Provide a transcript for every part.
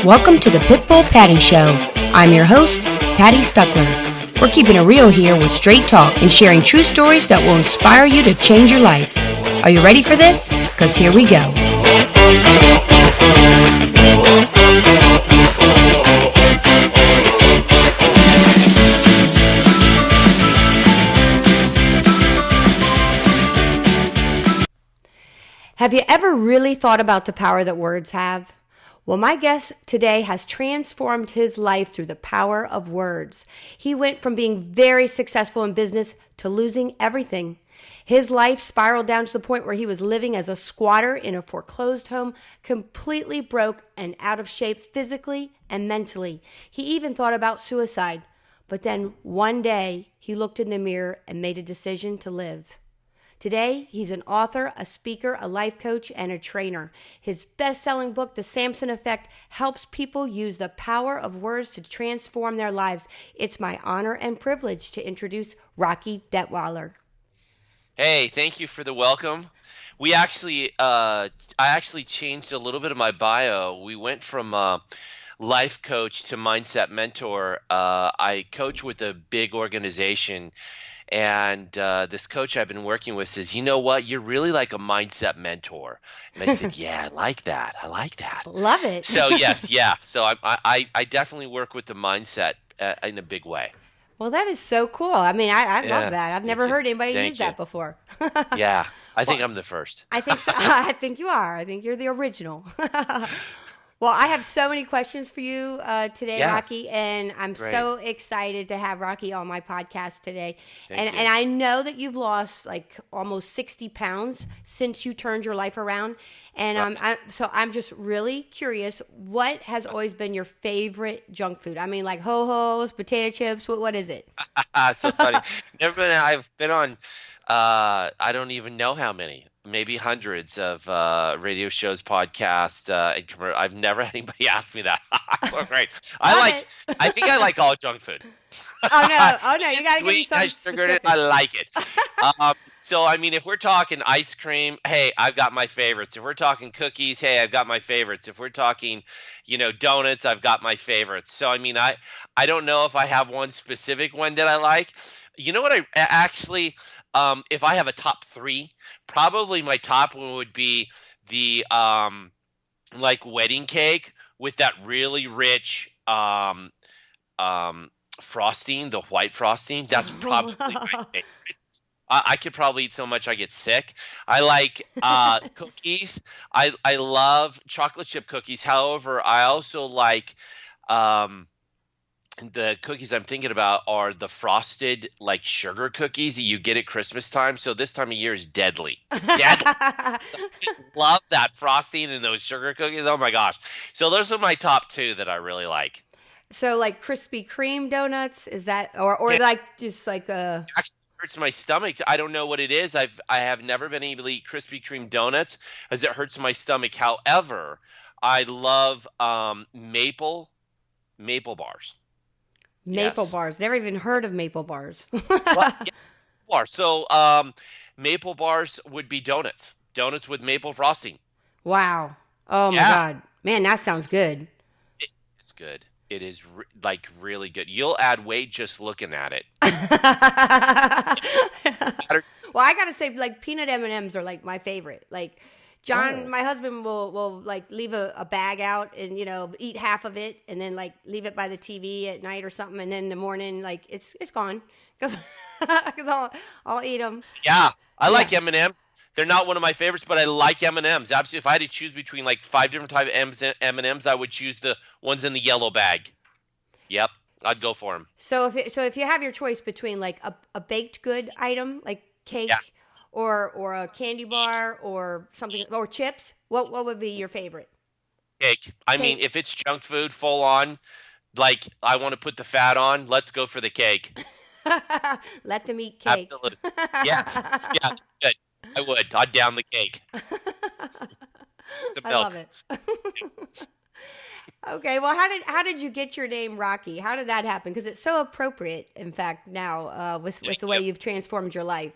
Welcome to the Pitbull Patti Show. I'm your host, Patti Stuckler. We're keeping it real here with straight talk and sharing true stories that will inspire you to change your life. Are you ready for this? Because here we go. Have you ever really thought about the power that words have? Well, my guest today has transformed his life through the power of words. He went from being very successful in business to losing everything. His life spiraled down to the point where he was living as a squatter in a foreclosed home, completely broke and out of shape physically and mentally. He even thought about suicide. But then one day, he looked in the mirror and made a decision to live. Today, he's an author, a speaker, a life coach, and a trainer. His best-selling book, The Samson Effect, helps people use the power of words to transform their lives. It's my honor and privilege to introduce Rocky Detwiler. Hey, thank you for the welcome. I actually changed a little bit of my bio. We went from life coach to mindset mentor. I coach with a big organization. And this coach I've been working with says, you know what, you're really like a mindset mentor. And I said, yeah, I like that. Love it. So yes, yeah. So I definitely work with the mindset in a big way. Well, that is so cool. I mean, I love that. I've never heard anybody use that before. Yeah, I think I'm the first. I think so. I think you are. I think you're the original. Well, I have so many questions for you today, Rocky, and I'm so excited to have Rocky on my podcast today. And I know that you've lost like almost 60 pounds since you turned your life around. And I'm just really curious, what has always been your favorite junk food? I mean, like Ho-Ho's, potato chips, what is it? So funny. I've been on, I don't even know how many. Maybe hundreds of radio shows, podcasts, and I've never had anybody ask me that. So great. I think I like all junk food. Oh no! You gotta give me something specific. I like it. So I mean, if we're talking ice cream, hey, I've got my favorites. If we're talking cookies, hey, I've got my favorites. If we're talking, donuts, I've got my favorites. So I mean, I don't know if I have one specific one that I like. You know what? I actually, if I have a top three, probably my top one would be the like wedding cake with that really rich frosting, the white frosting. That's probably my favorite. I could probably eat so much I get sick. I like cookies. I love chocolate chip cookies. However, I also like the cookies I'm thinking about are the frosted like sugar cookies that you get at Christmas time. So this time of year is deadly. I just love that frosting and those sugar cookies. Oh my gosh. So those are my top two that I really like. So like Krispy Kreme donuts, is that or like just like a actually hurts my stomach. I don't know what it is. I have never been able to eat Krispy Kreme donuts as it hurts my stomach. However, I love maple bars. Maple bars. Never even heard of maple bars. So maple bars would be donuts. Donuts with maple frosting. Wow. Oh my God. Man, that sounds good. It's good. It is really good. You'll add weight just looking at it. Well, I gotta say, like peanut M&Ms are like my favorite. Like John, my husband will like leave a bag out and eat half of it and then like leave it by the TV at night or something, and then in the morning like it's gone because I'll eat them. Yeah, I like M&Ms. They're not one of my favorites, but I like M&Ms. Absolutely, if I had to choose between like 5 different types of M&Ms, I would choose the ones in the yellow bag. Yep, I'd go for them. So if you have your choice between like a baked good item like cake. Yeah. Or a candy bar or something, or chips, what would be your favorite? Cake. I mean, if it's junk food full on, like I want to put the fat on, let's go for the cake. Let them eat cake. Absolutely. Yes. Yeah, good. I would. I'd down the cake. I love it. Okay, well, how did you get your name Rocky? How did that happen? Because it's so appropriate, in fact, now with the way you've transformed your life.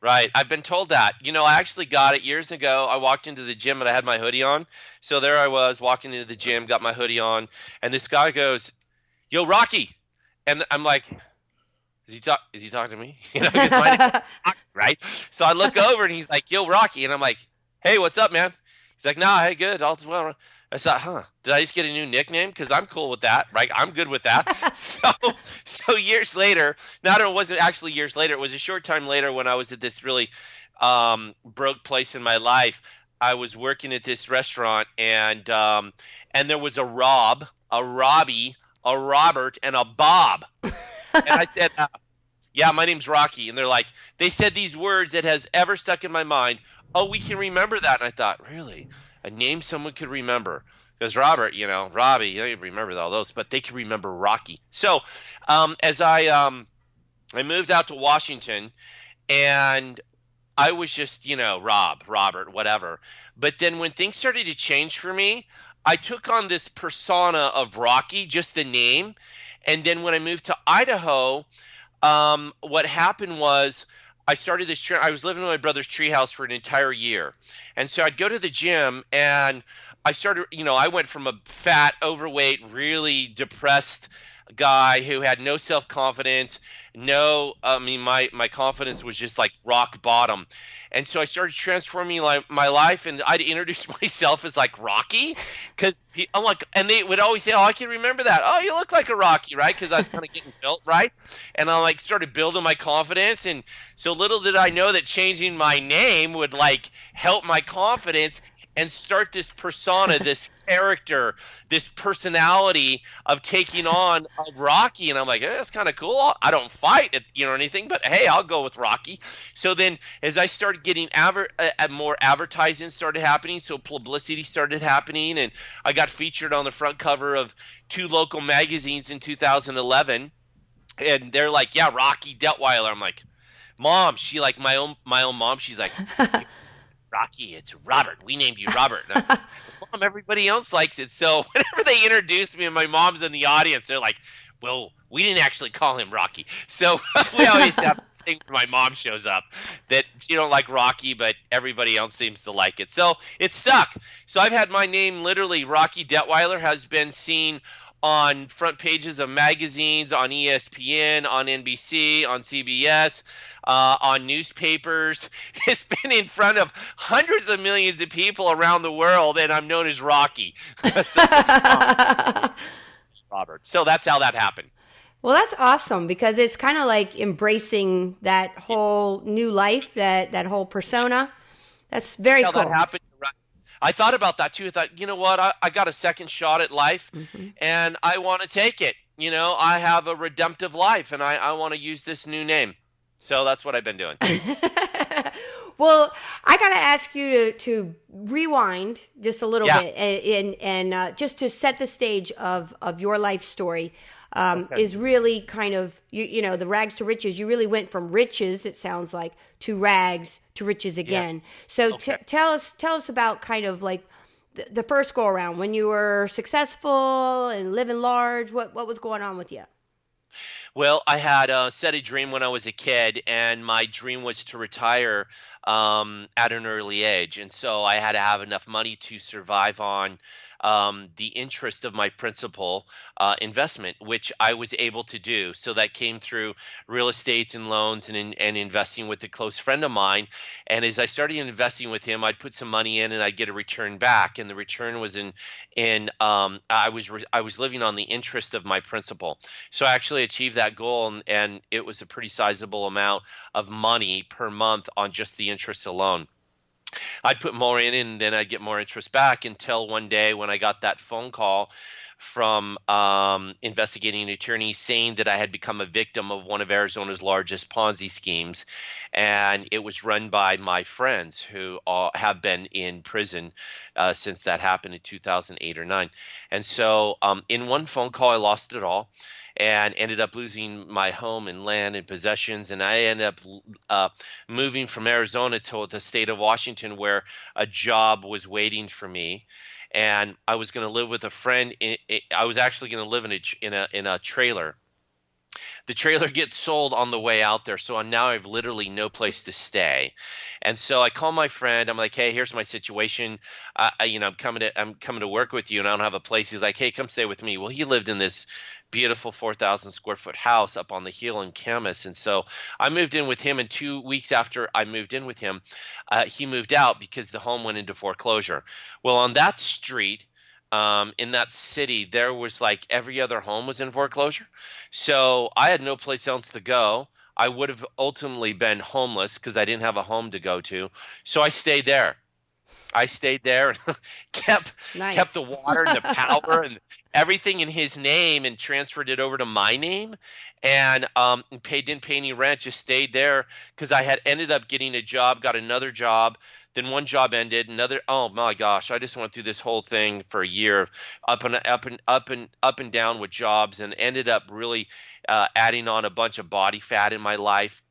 Right. I've been told that. I actually got it years ago. I walked into the gym and I had my hoodie on. So there I was walking into the gym, got my hoodie on, and this guy goes, "Yo, Rocky." And I'm like, is he talking to me? Because my name is Rocky, right? So I look over and he's like, "Yo, Rocky." And I'm like, "Hey, what's up, man?" He's like, "Nah, hey, good. All's well." I thought, did I just get a new nickname? Because I'm cool with that, right? I'm good with that. So years later, no, it wasn't actually years later. It was a short time later when I was at this really broke place in my life. I was working at this restaurant, and there was a Rob, a Robbie, a Robert, and a Bob. And I said, "Yeah, my name's Rocky." And they're like, they said these words that has ever stuck in my mind. "Oh, we can remember that." And I thought, really? A name someone could remember? Because Robert, Robbie, they remember all those, but they can remember Rocky. So as I moved out to Washington, and I was just, Robert, whatever. But then when things started to change for me, I took on this persona of Rocky, just the name. And then when I moved to Idaho, what happened was I started this I was living in my brother's treehouse for an entire year. And so I'd go to the gym and I started, I went from a fat, overweight, really depressed guy who had no self-confidence. No, I mean, my confidence was just like rock bottom. And so I started transforming my life, and I'd introduce myself as like Rocky, because I'm like, and they would always say, "Oh, I can remember that. Oh, you look like a Rocky," right? Because I was kind of getting built, right? And I like started building my confidence, and so little did I know that changing my name would like help my confidence and start this persona, this character, this personality of taking on a Rocky. And I'm like, that's kind of cool. I don't fight, anything, but hey, I'll go with Rocky. So then as I started getting more advertising started happening, so publicity started happening, and I got featured on the front cover of two local magazines in 2011. And they're like, "Yeah, Rocky Detwiler." I'm like, "Mom," she like my own mom, she's like, "Rocky, it's Robert. We named you Robert." And I'm like, "Mom, everybody else likes it." So whenever they introduce me and my mom's in the audience, they're like, "Well, we didn't actually call him Rocky." So we always have this thing when my mom shows up that she don't like Rocky, but everybody else seems to like it. So it's stuck. So I've had my name literally, Rocky Detwiler, has been seen on front pages of magazines, on ESPN, on NBC, on CBS, on newspapers. It's been in front of hundreds of millions of people around the world, and I'm known as Rocky. So, Robert. So that's how that happened. Well, that's awesome because it's kind of like embracing that whole new life, that whole persona. That's very How that cool. happened. Right. I thought about that too. I thought, you know what? I got a second shot at life, Hmm. and I want to take it. I have a redemptive life, and I want to use this new name. So that's what I've been doing. Well, I got to ask you to rewind just a little Yeah. bit and just to set the stage of your life story. Okay. Is really kind of the rags to riches. You really went from riches, it sounds like, to rags to riches Yeah. again. So Okay. tell us about kind of like the first go around when you were successful and living large. What was going on with you? Well, I had set a dream when I was a kid, and my dream was to retire at an early age. And so I had to have enough money to survive on the interest of my principal investment, which I was able to do. So that came through real estates and loans and investing with a close friend of mine. And as I started investing with him, I'd put some money in and I'd get a return back. And the return was I was living on the interest of my principal. So I actually achieved that goal, and it was a pretty sizable amount of money per month on just the interest alone. I'd put more in and then I'd get more interest back until one day when I got that phone call from investigating attorney saying that I had become a victim of one of Arizona's largest Ponzi schemes. And it was run by my friends who have been in prison since that happened in 2008 or 9. And so in one phone call, I lost it all and ended up losing my home and land and possessions. And I ended up moving from Arizona to the state of Washington, where a job was waiting for me. And I was going to live with a friend. I was actually going to live in a trailer The trailer gets sold on the way out there, so now I've literally no place to stay. And so I call my friend. I'm like, "Hey, here's my situation. I'm coming to work with you, and I don't have a place." He's like, "Hey, come stay with me." Well, he lived in this beautiful 4,000 square foot house up on the hill in Camas, and so I moved in with him. And 2 weeks after I moved in with him, he moved out because the home went into foreclosure. Well, on that street, in that city, there was like every other home was in foreclosure. So I had no place else to go. I would have ultimately been homeless because I didn't have a home to go to. So I stayed there. I stayed there and kept the Nice. water and the power and everything in his name and transferred it over to my name, and didn't pay any rent, just stayed there because I had ended up getting a job, got another job, then one job ended, another. Oh my gosh, I just went through this whole thing for a year of up and down with jobs, and ended up really adding on a bunch of body fat in my life.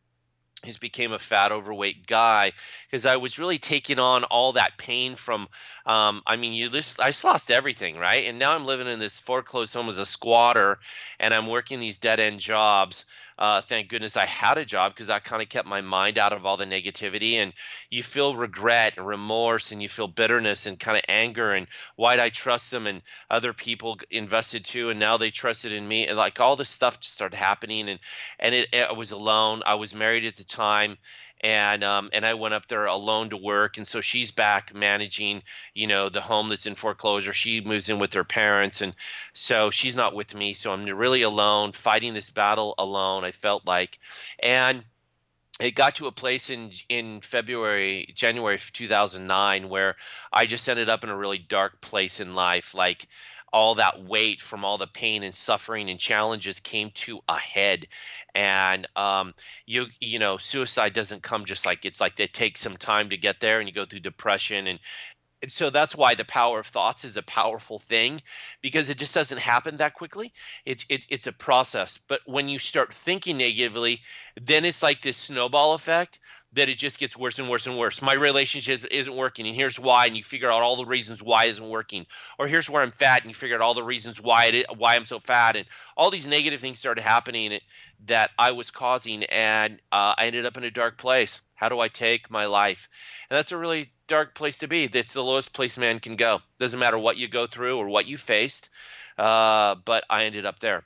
Just became a fat, overweight guy because I was really taking on all that pain from. I mean, I just lost everything, right? And now I'm living in this foreclosed home as a squatter, and I'm working these dead end jobs. Thank goodness I had a job because that kind of kept my mind out of all the negativity. And you feel regret and remorse, and you feel bitterness and kind of anger. And why'd I trust them? And other people invested too, and now they trusted in me. And like all this stuff just started happening, I was alone. I was married at the time, and I went up there alone to work. And so she's back managing, the home that's in foreclosure. She moves in with her parents, and so she's not with me. So I'm really alone, fighting this battle alone. I felt like, and it got to a place in January of 2009, where I just ended up in a really dark place in life. Like all that weight from all the pain and suffering and challenges came to a head. And suicide doesn't come just like, it's like it takes some time to get there, and you go through depression. And so that's why the power of thoughts is a powerful thing, because it just doesn't happen that quickly. It's a process. But when you start thinking negatively, then it's like this snowball effect that it just gets worse and worse and worse. My relationship isn't working, and here's why, and you figure out all the reasons why it isn't working. Or here's where I'm fat, and you figure out all the reasons why I'm so fat, and all these negative things started happening that I was causing, and I ended up in a dark place. How do I take my life? And that's a really dark place to be. That's the lowest place man can go. Doesn't matter what you go through or what you faced, but I ended up there.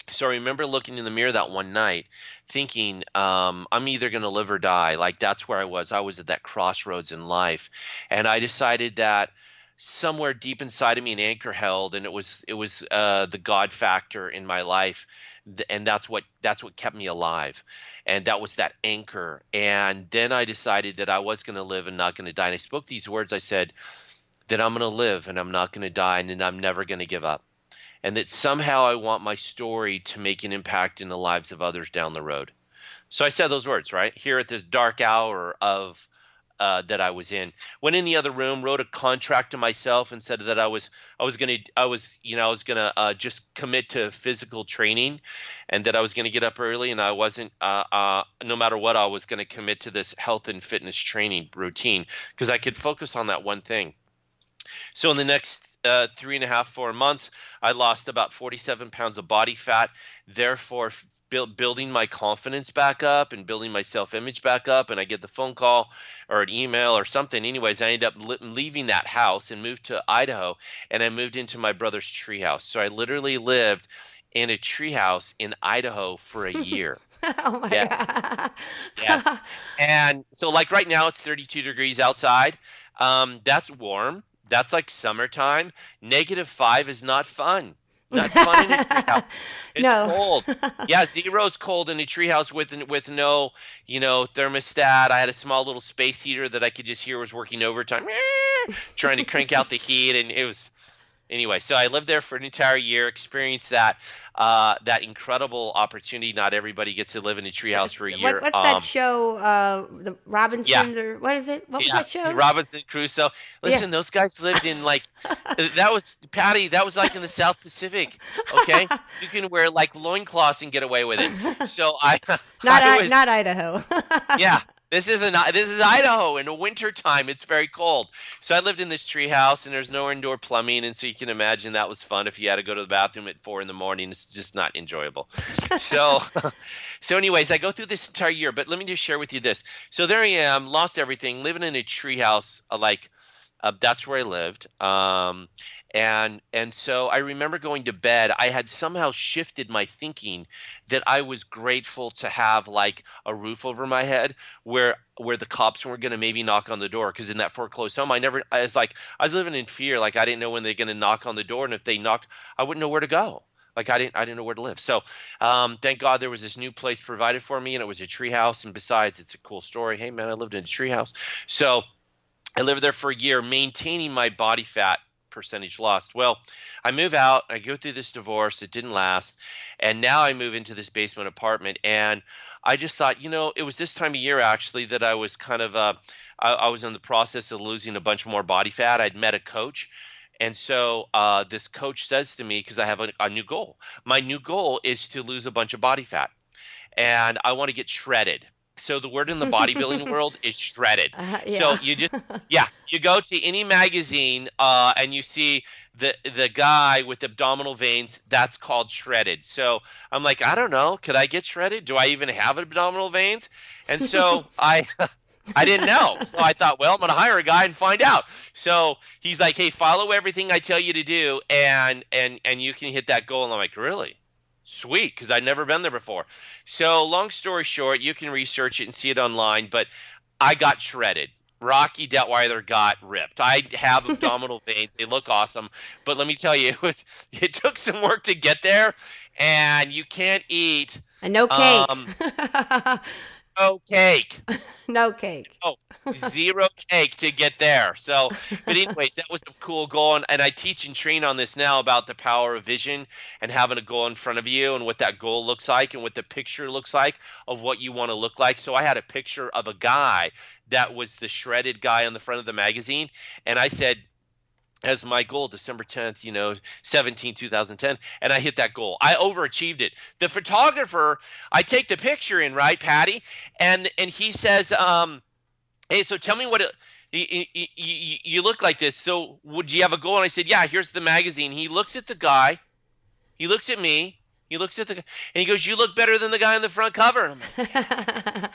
So I remember looking in the mirror that one night thinking, I'm either going to live or die. Like that's where I was. I was at that crossroads in life. And I decided that somewhere deep inside of me an anchor held, and it was the God factor in my life. And that's what kept me alive. And that was that anchor. And then I decided that I was going to live and not going to die. And I spoke these words. I said that I'm going to live and I'm not going to die, and then I'm never going to give up, and that somehow I want my story to make an impact in the lives of others down the road. So I said those words, right? Here at this dark hour of that I was in. Went in the other room, wrote a contract to myself, and said that I was gonna just commit to physical training, and that I was gonna get up early, and I wasn't no matter what, I was gonna commit to this health and fitness training routine because I could focus on that one thing. So in the next 3.5, 4 months, I lost about 47 pounds of body fat, therefore building my confidence back up and building my self-image back up. And I get the phone call or an email or something. Anyways, I ended up leaving that house and moved to Idaho, and I moved into my brother's treehouse. So I literally lived in a treehouse in Idaho for a year. Oh my Yes, yes. God. And so like right now it's 32 degrees outside. That's warm. That's like summertime. -5 is not fun. Not fun in a treehouse. It's No. cold. Yeah, zero's cold in a treehouse with no, thermostat. I had a small little space heater that I could just hear was working overtime, trying to crank out the heat, and it was. Anyway, so I lived there for an entire year, experienced that incredible opportunity. Not everybody gets to live in a treehouse for a year. What's that show? The Yeah, Robinsons, or what is it? What was yeah, that show? Robinson Crusoe. Yeah. Listen, those guys lived in like that was Patty. That was like in the South Pacific. Okay, you can wear like loincloths and get away with it. So I, Not I was not Idaho. yeah. This is Idaho in the winter time. It's very cold. So I lived in this tree house, and there's no indoor plumbing, and so you can imagine that was fun if you had to go to the bathroom at 4 in the morning. It's just not enjoyable. So, so anyways, I go through this entire year, but let me just share with you this. So there I am, lost everything, living in a tree house, that's where I lived. And so I remember going to bed. I had somehow shifted my thinking that I was grateful to have like a roof over my head where the cops were going to maybe knock on the door, because in that foreclosed home I was living in fear. Like I didn't know when they're going to knock on the door, and if they knocked, I wouldn't know where to go. Like I didn't know where to live. So thank God there was this new place provided for me, and it was a tree house. And besides, it's a cool story. Hey man, I lived in a tree house. So I lived there for a year, maintaining my body fat percentage lost. Well, I move out, I go through this divorce, it didn't last, and now I move into this basement apartment. And I just thought, it was this time of year actually that I was kind of I was in the process of losing a bunch more body fat. I'd met a coach. And so this coach says to me, because I have a new goal. My new goal is to lose a bunch of body fat, and I want to get shredded. So the word in the bodybuilding world is shredded. So Yeah. you go to any magazine and you see the guy with abdominal veins. That's called shredded. So I'm like, I don't know, could I get shredded? Do I even have abdominal veins? And so I didn't know. So I thought, well, I'm going to hire a guy and find out. So he's like, hey, follow everything I tell you to do, and you can hit that goal. And I'm like, really? Sweet, because I'd never been there before. So long story short, you can research it and see it online, but I got shredded. Rocky Detwiler got ripped. I have abdominal veins. They look awesome. But let me tell you, it took some work to get there, and you can't eat And no cake. no cake. No cake. Oh, zero cake to get there. So, but anyways, that was a cool goal. And I teach and train on this now about the power of vision and having a goal in front of you and what that goal looks like and what the picture looks like of what you want to look like. So I had a picture of a guy that was the shredded guy on the front of the magazine. And I said, as my goal, December 10th, 2010, and I hit that goal. I overachieved it. The photographer, I take the picture in, right, Patti, and he says, hey, so tell me you look like this. So would you have a goal? And I said, yeah, here's the magazine. He looks at the guy. He looks at me. He looks at the guy, and he goes, you look better than the guy on the front cover. I'm like,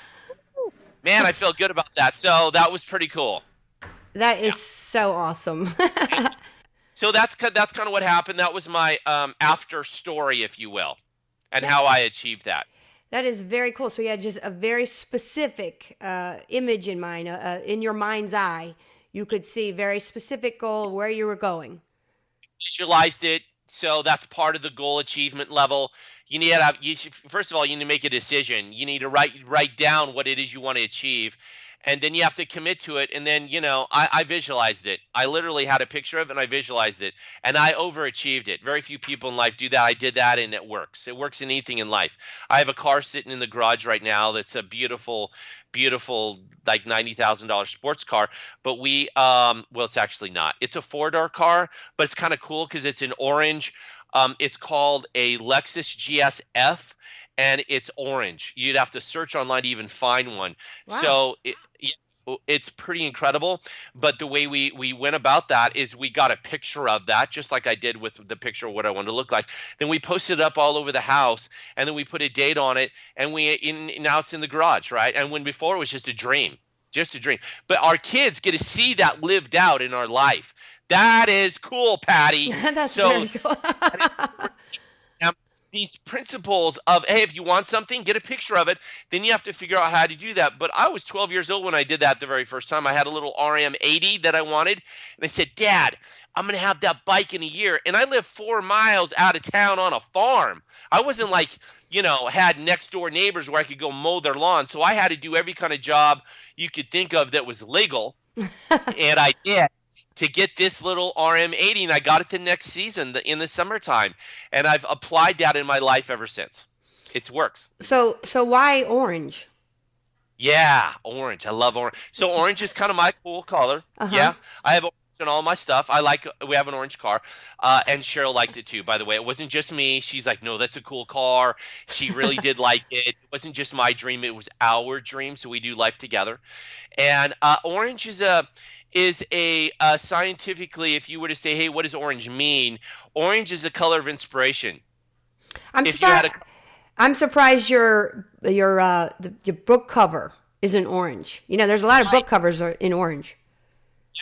man, I feel good about that. So that was pretty cool. That is so awesome. So that's kind of what happened. That was my after story, if you will, and how I achieved that. That is very cool. So you had just a very specific image in mind, in your mind's eye. You could see very specific goal where you were going. Visualized it. So that's part of the goal achievement level. You need to first of all, you need to make a decision. You need to write down what it is you want to achieve. And then you have to commit to it. And then, I visualized it. I literally had a picture of it and I visualized it. And I overachieved it. Very few people in life do that. I did that and it works. It works in anything in life. I have a car sitting in the garage right now that's a beautiful, beautiful, like $90,000 sports car. But well, it's actually not. It's a 4-door car, but it's kind of cool because it's in orange. It's called a Lexus GSF. And it's orange. You'd have to search online to even find one. Wow. So it's pretty incredible. But the way we went about that is we got a picture of that, just like I did with the picture of what I wanted to look like. Then we posted it up all over the house, and then we put a date on it, and now it's in the garage, right? And when before it was just a dream. But our kids get to see that lived out in our life. That is cool, Patti. That's very cool. These principles of, hey, if you want something, get a picture of it. Then you have to figure out how to do that. But I was 12 years old when I did that the very first time. I had a little RM80 that I wanted. And I said, Dad, I'm going to have that bike in a year. And I live 4 miles out of town on a farm. I wasn't like, had next door neighbors where I could go mow their lawn. So I had to do every kind of job you could think of that was legal. And I did. To get this little RM80, and I got it the next season in the summertime, and I've applied that in my life ever since. It works. So why orange? Yeah, orange. I love orange. So orange is kind of my cool color. Uh-huh. Yeah, I have orange on all my stuff. We have an orange car, and Cheryl likes it too. By the way, it wasn't just me. She's like, no, that's a cool car. She really did like it. It wasn't just my dream; it was our dream. So we do life together. And orange is a scientifically, if you were to say, hey, what does orange mean? Orange is the color of inspiration. I'm If you had surprised. a I'm surprised your book cover isn't orange. There's a lot of book covers in orange.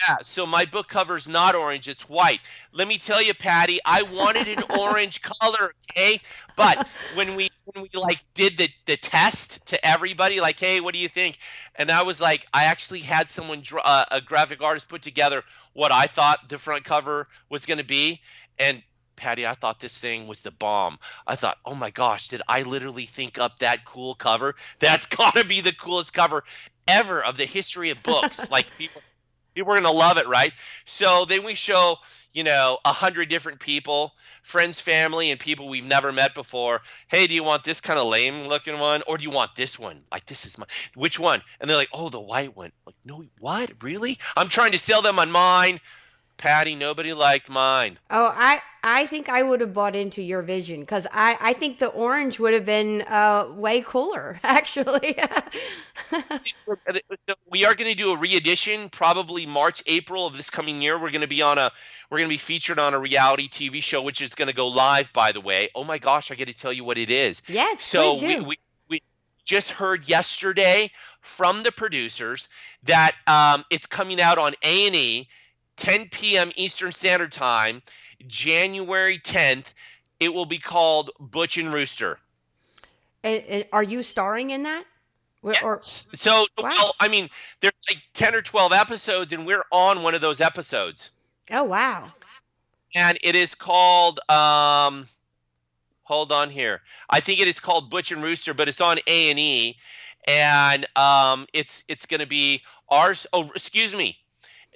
Yeah, so my book cover's not orange, it's white. Let me tell you, Patty, I wanted an orange color, okay? But when we like did the test to everybody, like, hey, what do you think? And I was like, I actually had someone a graphic artist put together what I thought the front cover was going to be, and Patty, I thought this thing was the bomb. I thought, oh my gosh, did I literally think up that cool cover? That's got to be the coolest cover ever of the history of books. Like people are gonna love it, right? So then we show, 100 different people, friends, family, and people we've never met before. Hey, do you want this kind of lame looking one, or do you want this one? Like, this is which one? And they're like, oh, the white one. Like, no, what? Really? I'm trying to sell them on mine. Patty, nobody liked mine. Oh, I think I would have bought into your vision because I think the orange would have been way cooler, actually. So we are going to do a re-edition, probably March, April of this coming year. We're going to be featured on a reality TV show, which is going to go live, by the way. Oh my gosh, I got to tell you what it is. Yes, So please do. we just heard yesterday from the producers that it's coming out on A&E, 10 p.m. Eastern Standard Time, January 10th. It will be called Butch and Rooster. Are you starring in that? Yes. So, Wow. well, I mean, there's like 10 or 12 episodes, and we're on one of those episodes. Oh, wow. And it is called, hold on here. I think it is called Butch and Rooster, but it's on A&E. And it's going to be ours. Oh, excuse me.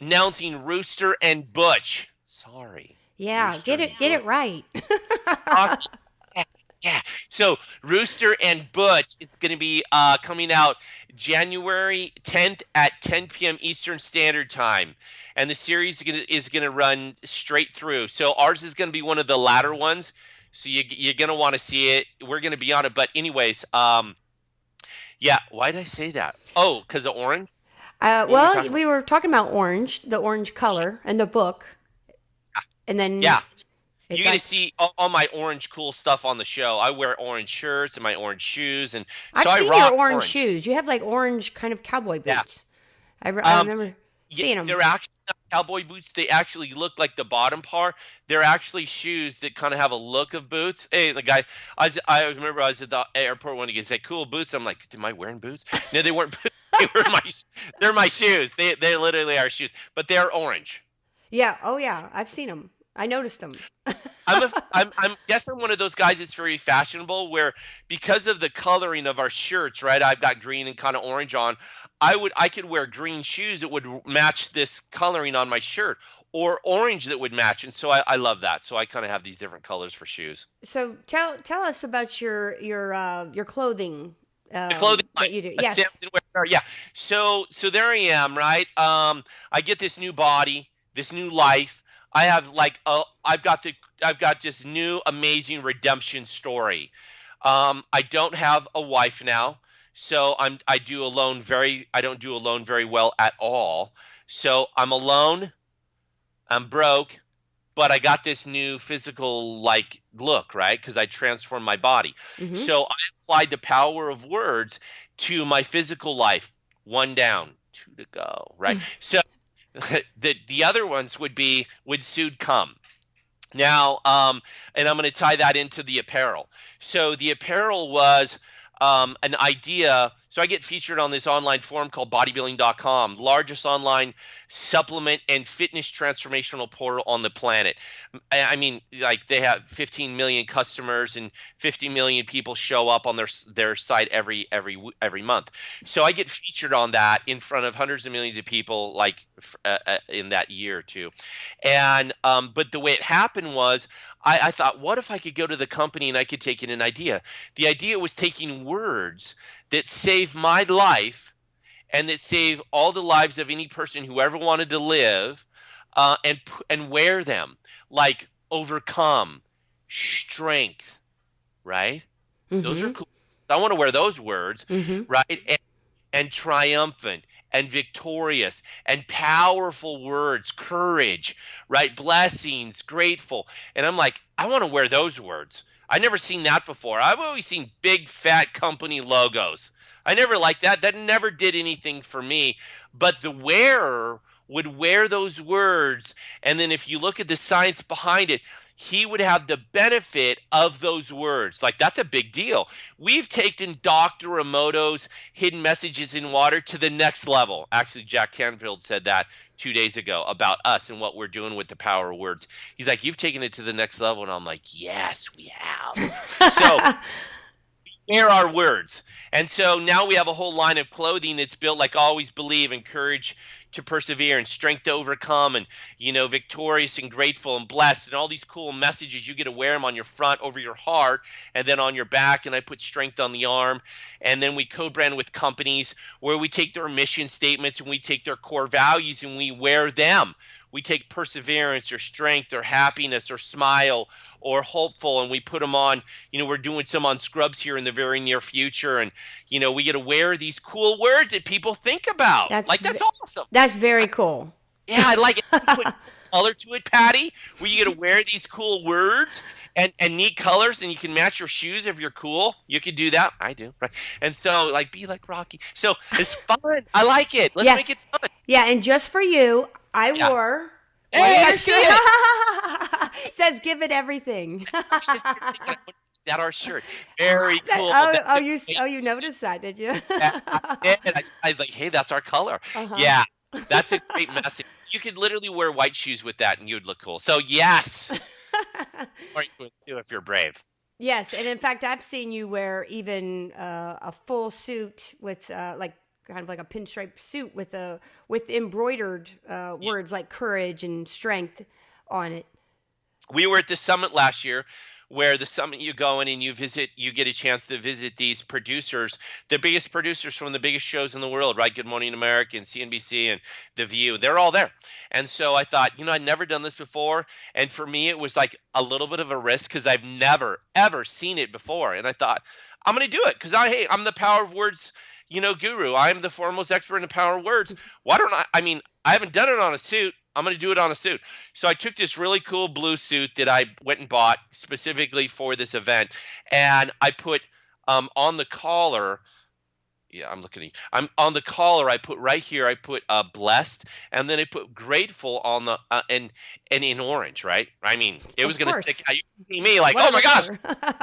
Announcing Rooster and Butch. Sorry. Yeah, Rooster get and it right. Butch. Yeah. So Rooster and Butch is going to be coming out January 10th at 10 p.m. Eastern Standard Time. And the series is going to run straight through. So ours is going to be one of the latter ones. So you're going to want to see it. We're going to be on it. But anyways, yeah, why did I say that? Oh, because of orange? Well, we were talking about orange, the orange color, and the book. And then Yeah. You're going to see all my orange cool stuff on the show. I wear orange shirts and my orange shoes. And I've so I seen rock your orange shoes. You have like orange kind of cowboy Yeah. boots. I remember seeing them. They're actually not cowboy boots. They actually look like the bottom part. They're actually shoes that kind of have a look of boots. Hey, the guy, I remember I was at the airport when he said, cool boots. I'm like, am I wearing boots? No, they weren't boots. They're my shoes. They literally are shoes, but they're orange. Yeah. Oh, yeah. I've seen them. I noticed them. I'm guessing one of those guys that's very fashionable where because of the coloring of our shirts, right? I've got green and kind of orange on. I could wear green shoes that would match this coloring on my shirt or orange that would match. And so I love that. So I kind of have these different colors for shoes. So tell us about your clothing. The clothing that line, you do. a Yes. Samson Effect, yeah. So there I am, right? I get this new body, this new life. I have I've got this new amazing redemption story. I don't have a wife now, so I don't do alone very well at all. So I'm alone, I'm broke, but I got this new physical look, right? Because I transformed my body. Mm-hmm. So I applied the power of words to my physical life. One down, two to go, right? So the other ones would soon come. Now, and I'm going to tie that into the apparel. So the apparel was an idea. So I get featured on this online forum called bodybuilding.com, largest online supplement and fitness transformational portal on the planet. I mean, like they have 15 million customers and 50 million people show up on their site every month. So I get featured on that in front of hundreds of millions of people in that year or two. And but the way it happened was I thought, what if I could go to the company and I could take in an idea? The idea was taking words that save my life and that save all the lives of any person who ever wanted to live, and wear them, like overcome, strength, right? Those are Mm-hmm. cool. I want to wear those words, Mm-hmm. right? And triumphant and victorious and powerful words, courage, right? Blessings, grateful. And I'm like, I want to wear those words. I never seen that before. I've always seen big fat company logos. I never liked that. That never did anything for me. But the wearer would wear those words. And then if you look at the science behind it, he would have the benefit of those words. Like, that's a big deal. We've taken Dr. Emoto's hidden messages in water to the next level. Actually, Jack Canfield said that 2 days ago about us and what we're doing with the power of words. He's like, you've taken it to the next level. And I'm like, yes, we have. So wear our words. And so now we have a whole line of clothing that's built like always believe and courage to persevere and strength to overcome and, victorious and grateful and blessed and all these cool messages. You get to wear them on your front over your heart and then on your back. And I put strength on the arm. And then we co-brand with companies where we take their mission statements and we take their core values and we wear them. We take perseverance or strength or happiness or smile or hopeful and we put them on. We're doing some on scrubs here in the very near future. And, we get to wear these cool words that people think about. That's awesome. That's very cool. Yeah, I like it. You put color to it, Patti, where you get to wear these cool words and neat colors, and you can match your shoes if you're cool. You can do that. I do, right? And so, be like Rocky. So it's fun. I like it. Let's make it fun. Yeah, and just for you, I wore. Hey, I see it. Says give it everything. Is that our shirt? Very cool. You noticed that, did you? Yeah, I did. I was like, hey, that's our color. Uh-huh. Yeah, that's a great message. You could literally wear white shoes with that and you'd look cool. So yes. Or you could too if you're brave. Yes, and in fact, I've seen you wear even a full suit with kind of like a pinstripe suit with embroidered words like courage and strength on it. We were at the summit last year where the summit you go in and you get a chance to visit these producers, the biggest producers from the biggest shows in the world, right? Good Morning America and CNBC and The View, they're all there. And so I thought, I'd never done this before. And for me, it was like a little bit of a risk because I've never, ever seen it before. And I thought, I'm going to do it because I'm the power of words, guru. I'm the foremost expert in the power of words. Why don't I haven't done it on a suit. I'm going to do it on a suit. So I took this really cool blue suit that I went and bought specifically for this event. And I put on the collar. Yeah, I'm looking at you. I'm on the collar. I put right here. I put blessed, and then I put grateful on the and in orange. Right? It was going to stick out. You see me like, oh my gosh,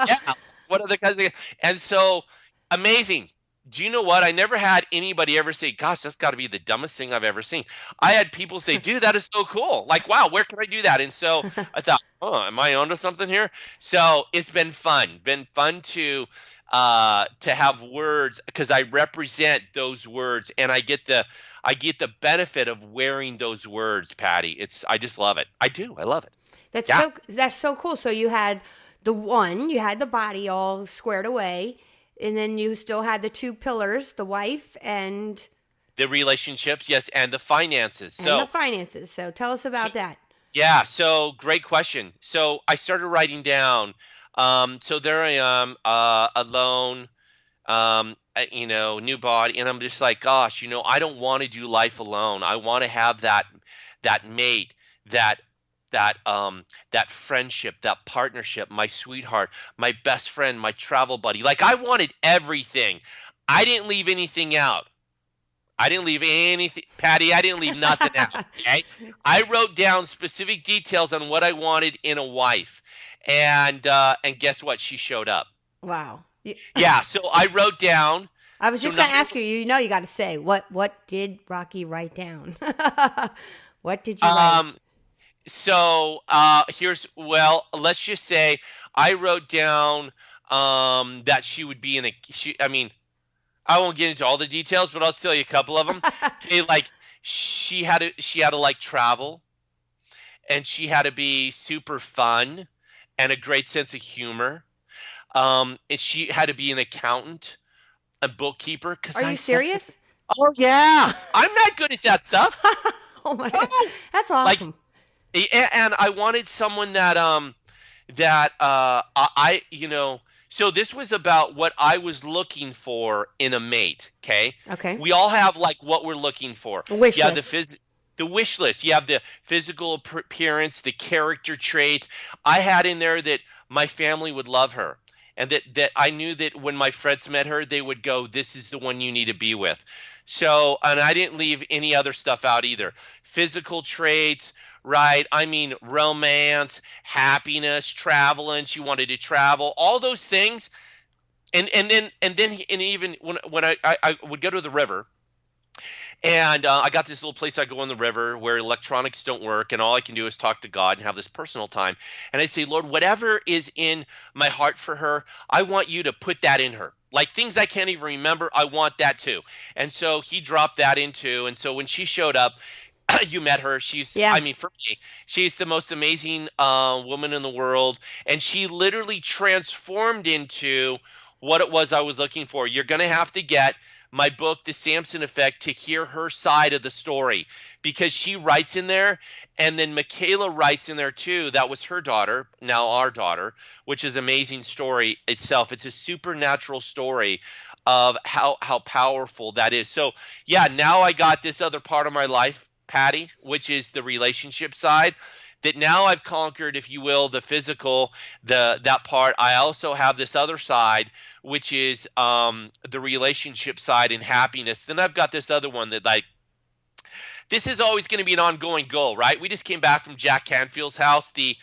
yeah. What are the kinds of? And so amazing. Do you know what? I never had anybody ever say, gosh, that's got to be the dumbest thing I've ever seen. I had people say, dude, that is so cool. Like, wow, where can I do that? And so I thought, am I onto something here? So it's been fun. To have words because I represent those words and I get the benefit of wearing those words, Patti. I just love it. I do. I love it. That's so cool. So you had you had the body all squared away. And then you still had the two pillars, the wife and the relationships, yes, and the finances. So tell us about that. Yeah, so great question. So I started writing down. So there I am, alone, new body, and I'm just like, gosh, I don't want to do life alone. I want to have that mate, that friendship, that partnership, my sweetheart, my best friend, my travel buddy. Like I wanted everything. I didn't leave anything out. I didn't leave anything, Patti. I didn't leave nothing out. Okay. I wrote down specific details on what I wanted in a wife, and guess what? She showed up. Wow. Yeah. So I wrote down. I was just going to ask you. You got to say what did Rocky write down? What did you write? So let's just say I wrote down that she would be I won't get into all the details, but I'll tell you a couple of them. Okay, like she had to like travel, and she had to be super fun and a great sense of humor. And she had to be an accountant, a bookkeeper. Are you serious? Oh yeah, I'm not good at that stuff. Oh my God. Oh, That's like, awesome. and I wanted someone that so this was about what I was looking for in a mate. Okay, Okay. we all have like what we're looking for. A wish You have list. the wish list. You have the physical appearance, the character traits. I had in there that my family would love her, and that I knew that when my friends met her, they would go, "This is the one you need to be with." So, and I didn't leave any other stuff out either. Physical traits, right? I mean, romance, happiness, traveling. She wanted to travel, all those things. And even when I would go to the river, and I got this little place I go on the river where electronics don't work, and all I can do is talk to God and have this personal time. And I say, Lord, whatever is in my heart for her, I want you to put that in her. Like things I can't even remember, I want that too. And so he dropped that into. And so when she showed up, you met her. I Yeah. mean, for me, she's the most amazing woman in the world. And she literally transformed into what it was I was looking for. You're going to have to get my book, The Samson Effect, to hear her side of the story because she writes in there. And then Michaela writes in there too. That was her daughter, now our daughter, which is an amazing story itself. It's a supernatural story of how powerful that is. So, yeah, now I got this other part of my life, Patti, which is the relationship side that now I've conquered, if you will, the physical, that part. I also have this other side, which is the relationship side and happiness. Then I've got this other one that like this is always going to be an ongoing goal, right? We just came back from Jack Canfield's house. The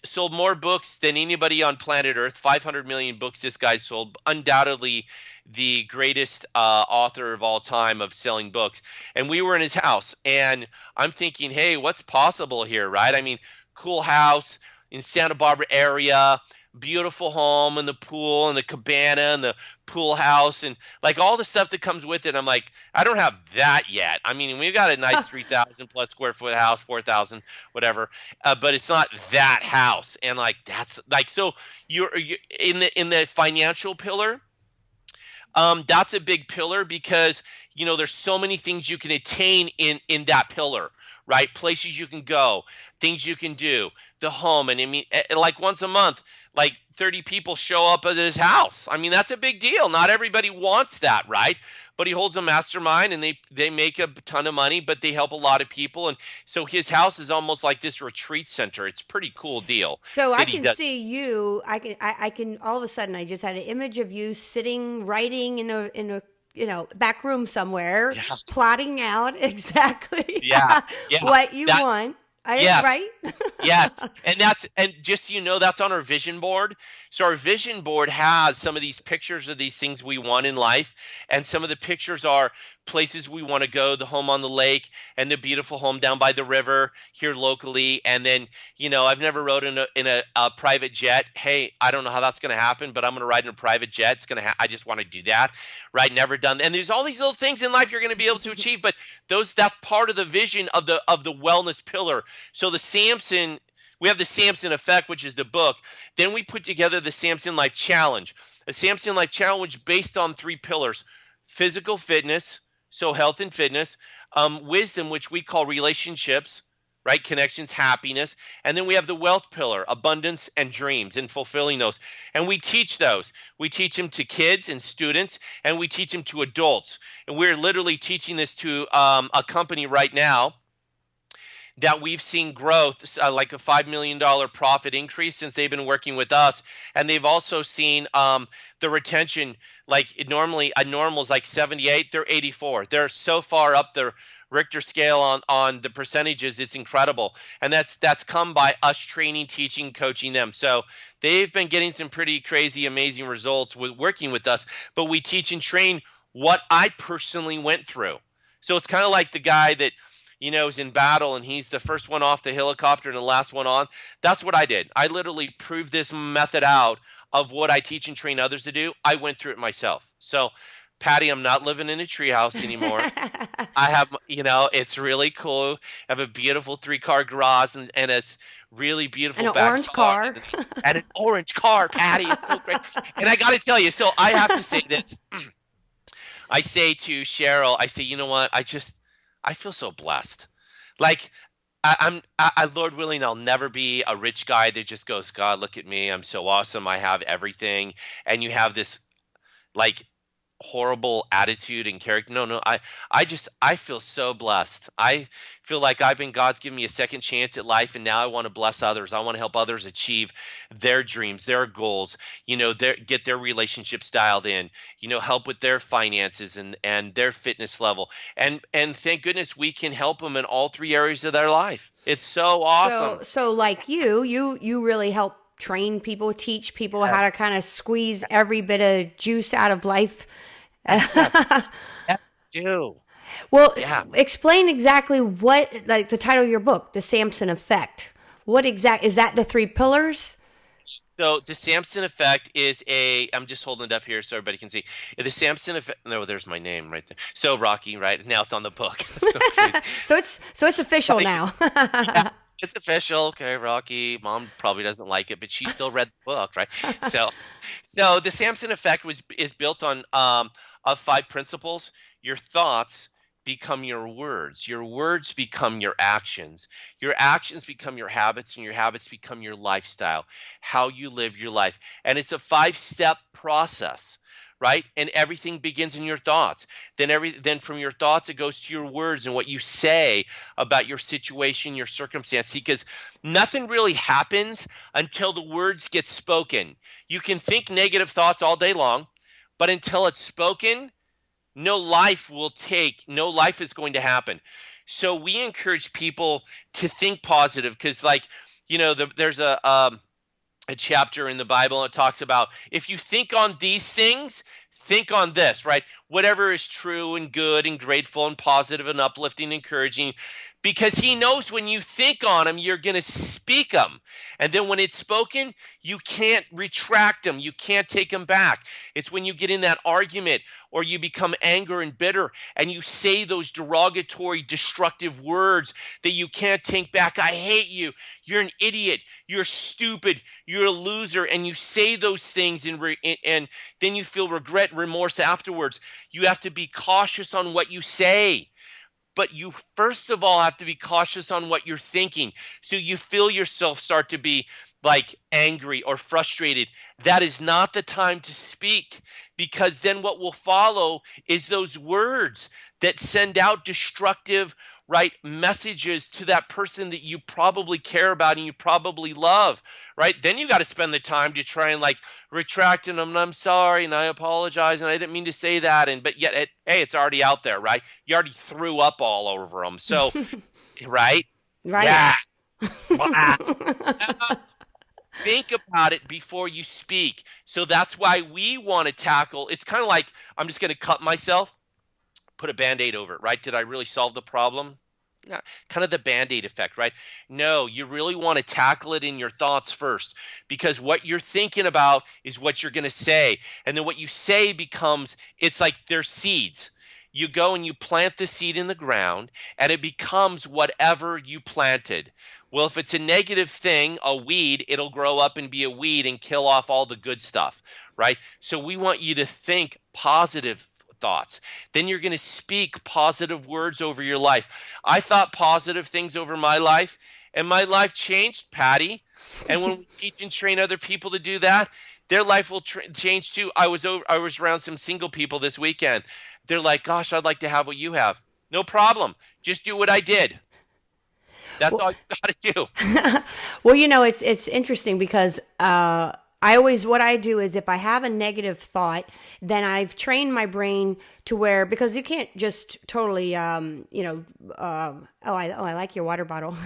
sold more books than anybody on planet Earth. 500 million books this guy sold. Undoubtedly the greatest author of all time of selling books. And we were in his house. And I'm thinking, hey, what's possible here, right? I mean, cool house in Santa Barbara area, beautiful home and the pool and the cabana and the pool house and like all the stuff that comes with it. I'm like, I don't have that yet. I mean, we've got a nice 3,000 plus square foot house, 4,000, whatever, but it's not that house. And like that's like so you're in the financial pillar. That's a big pillar because there's so many things you can attain in that pillar, right? Places you can go, things you can do, the home, and I mean, like once a month, like 30 people show up at his house. I mean, that's a big deal. Not everybody wants that, right? But he holds a mastermind, and they make a ton of money, but they help a lot of people, and so his house is almost like this retreat center. It's a pretty cool deal So I that he can does. see you. I can all of a sudden. I just had an image of you sitting, writing in a back room somewhere, Yeah, plotting out exactly yeah, yeah. what you That want. yes. Right? Yes, and just so you know, that's on our vision board. So our vision board has some of these pictures of these things we want in life, and some of the pictures are places we want to go, the home on the lake and the beautiful home down by the river here locally. And then, I've never rode in a private jet. Hey, I don't know how that's going to happen, but I'm going to ride in a private jet. It's going to I just want to do that. Right? Never done. And there's all these little things in life you're going to be able to achieve, but that's part of the vision of the wellness pillar. So we have the Samson Effect, which is the book. Then we put together the Samson Life Challenge. A Samson Life Challenge based on 3 pillars: physical fitness, so health and fitness, wisdom, which we call relationships, right? Connections, happiness. And then we have the wealth pillar, abundance and dreams and fulfilling those. And we teach those. We teach them to kids and students, and we teach them to adults. And we're literally teaching this to a company right now that we've seen growth, like a $5 million profit increase since they've been working with us. And they've also seen the retention, like normally a normal is like 78, they're 84. They're so far up the Richter scale on the percentages, it's incredible. And that's come by us training, teaching, coaching them. So they've been getting some pretty crazy, amazing results with working with us. But we teach and train what I personally went through. So it's kind of like the guy that is in battle and he's the first one off the helicopter and the last one on. That's what I did. I literally proved this method out of what I teach and train others to do. I went through it myself. So, Patti, I'm not living in a treehouse anymore. I have, it's really cool. I have a beautiful 3-car garage and it's really beautiful And an orange backyard car. and an orange car, Patti. It's so great. And I got to tell you, so I have to say this. I say to Cheryl, I say, you know what? I feel so blessed. Like Lord willing, I'll never be a rich guy that just goes, God, look at me, I'm so awesome, I have everything, and you have this like horrible attitude and character. No, no, I feel so blessed. I feel like God's given me a second chance at life, and now I want to bless others. I want to help others achieve their dreams, their goals, get their relationships dialed in, help with their finances and their fitness level. And thank goodness we can help them in all three areas of their life. It's so awesome. So like you really help train people, teach people how to Yes. kind of squeeze every bit of juice out of life. Yes, yes. Yes, do. Well, Yeah. explain exactly what, like the title of your book, The Samson Effect. What exact is that? The three pillars? So the Samson Effect is I'm just holding it up here so everybody can see. The Samson Effect. No, there's my name right there. So Rocky, right now it's on the book. So crazy. So it's official Like, now. yeah, it's official. Okay, Rocky. Mom probably doesn't like it, but she still read the book, right? So, so the Samson Effect is built on of five principles. Your thoughts become your words. Your words become your actions. Your actions become your habits, and your habits become your lifestyle, how you live your life. And it's a five-step process, right? And everything begins in your thoughts. Then from your thoughts it goes to your words and what you say about your situation, your circumstance, because nothing really happens until the words get spoken. You can think negative thoughts all day long, but until it's spoken, no life is going to happen. So we encourage people to think positive because, like, there's a chapter in the Bible that talks about if you think on these things, think on this, right? Whatever is true and good and grateful and positive and uplifting, encouraging, because he knows when you think on them, you're going to speak them. And then when it's spoken, you can't retract them. You can't take them back. It's when you get in that argument or you become angry and bitter and you say those derogatory, destructive words that you can't take back. I hate you. You're an idiot. You're stupid. You're a loser. And you say those things and then you feel regret, remorse afterwards. You have to be cautious on what you say. But you first of all have to be cautious on what you're thinking. So you feel yourself start to be like angry or frustrated. That is not the time to speak, because then what will follow is those words that send out destructive, right, messages to that person that you probably care about and you probably love, right? Then you got to spend the time to try and like retract them. And I'm sorry and I apologize and I didn't mean to say that. But yet, hey, it's already out there, right? You already threw up all over them. So, right? Right. Yeah. Blah. Think about it before you speak. So that's why we want to tackle. It's kind of like I'm just going to cut myself, put a Band-Aid over it, right? Did I really solve the problem? No, kind of the Band-Aid effect, right? No, you really want to tackle it in your thoughts first, because what you're thinking about is what you're going to say. And then what you say becomes, it's like they're seeds. You go and you plant the seed in the ground and it becomes whatever you planted. Well, if it's a negative thing, a weed, it'll grow up and be a weed and kill off all the good stuff, right? So we want you to think positive thoughts. Then you're going to speak positive words over your life. I thought positive things over my life, and my life changed, Patti. And when we teach and train other people to do that, their life will change too. I was around some single people this weekend. They're like, "Gosh, I'd like to have what you have." No problem. Just do what I did. That's all you got to do. Well, it's interesting because what I do is if I have a negative thought, then I've trained my brain to where, because you can't just totally, I like your water bottle.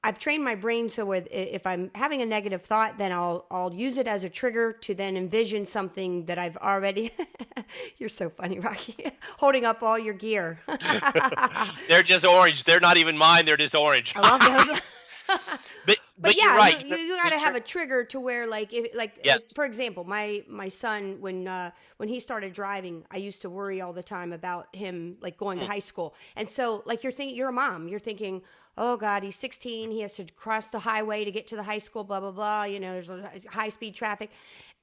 I've trained my brain so with if I'm having a negative thought, then I'll use it as a trigger to then envision something that I've already. You're so funny, Rocky, holding up all your gear. They're just orange. They're not even mine. They're just orange. I love those. But yeah, you're right. you got to have a trigger to where, like, Yes. for example, my son when he started driving, I used to worry all the time about him like going to high school, and so like you're a mom, you're thinking, oh God, he's 16, he has to cross the highway to get to the high school, blah blah blah. There's high speed traffic,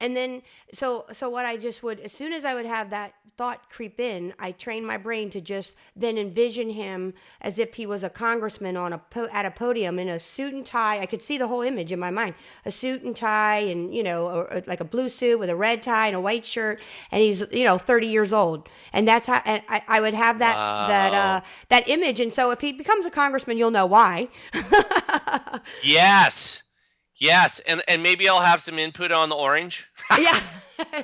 And then, so what I just would, as soon as I would have that thought creep in, I train my brain to just then envision him as if he was a congressman on at a podium in a suit and tie. I could see the whole image in my mind: a suit and tie, and or like a blue suit with a red tie and a white shirt, and he's 30 years old, and that's how. And I would have Wow. that image, and so if he becomes a congressman, you'll know why. Yes. Yes. And maybe I'll have some input on the orange. Yeah,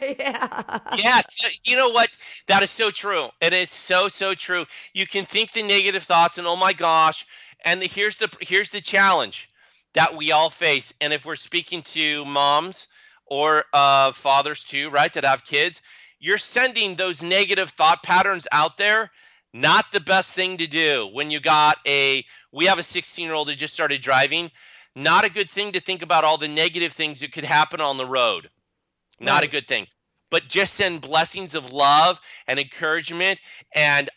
yeah. Yes, you know what? That is so true. It is so so true. You can think the negative thoughts and oh my gosh, and here's the challenge that we all face. And if we're speaking to moms or fathers too, right, that have kids, you're sending those negative thought patterns out there. Not the best thing to do when you got we have a 16-year-old who just started driving. Not a good thing to think about all the negative things that could happen on the road. Not a Right. good thing. But just send blessings of love and encouragement and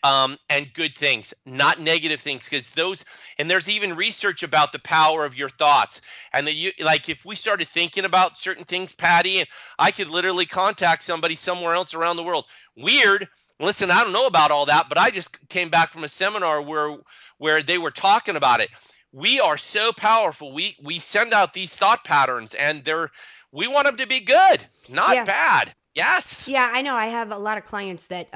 good things, not negative things, because those and there's even research about the power of your thoughts. And that you like if we started thinking about certain things, Patty, and I could literally contact somebody somewhere else around the world. Weird. Listen, I don't know about all that, but I just came back from a seminar where they were talking about it. We are so powerful. We send out these thought patterns and we want them to be good, not Yeah. bad. Yes. Yeah, I know. I have a lot of clients that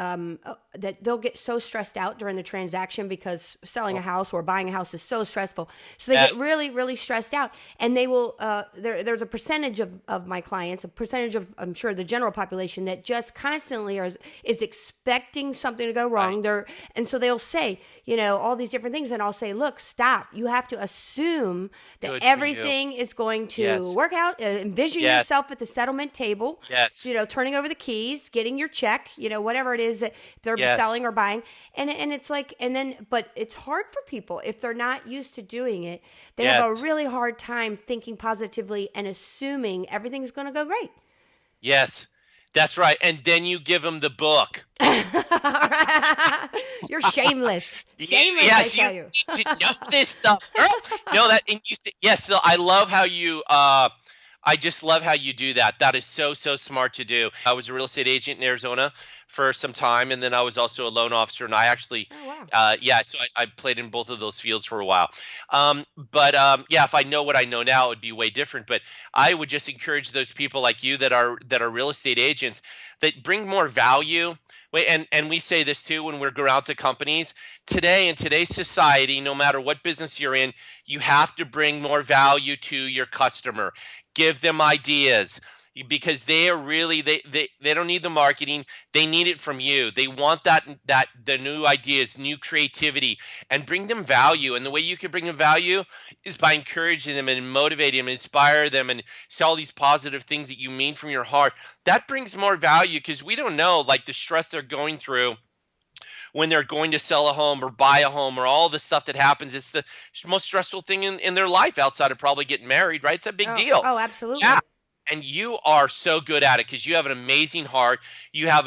they'll get so stressed out during the transaction because selling a house or buying a house is so stressful. So they get Yes. really, really stressed out, and they will. There's a percentage of my clients, a percentage of I'm sure the general population that just constantly is expecting something to go wrong. Right. And so they'll say all these different things, and I'll say, look, stop. You have to assume that Good for you. everything is going to Yes. work out. Envision Yes. yourself at the settlement table, Yes. turning over the keys, getting your check, whatever it is that they're Yes. selling or buying. And it's like, but it's hard for people if they're not used to doing it. They have a Yes. really hard time thinking positively and assuming everything's going to go great. Yes. That's right. And then you give them the book. You're shameless. Shameless, I Yes, you tell you. need to know this stuff, girl. No, that and you yes, so I love how you I just love how you do that. That is so so smart to do. I was a real estate agent in Arizona for some time, and then I was also a loan officer, and I actually Oh, wow. yeah, so I played in both of those fields for a while. But yeah, if I know what I know now, it would be way different. But I would just encourage those people like you that are real estate agents that bring more value. Wait, and we say this too when we go out to companies today in today's society, no matter what business you're in, you have to bring more value to your customer. Give them ideas because they are really they don't need the marketing, they need it from you. They want that the new ideas, new creativity, and bring them value. And the way you can bring them value is by encouraging them and motivating them, inspire them, and say all these positive things that you mean from your heart. That brings more value because we don't know like the stress they're going through when they're going to sell a home or buy a home or all the stuff that happens. It's the most stressful thing in their life outside of probably getting married, right? It's a big Oh, deal. oh, Yeah. absolutely. And you are so good at it because you have an amazing heart. You have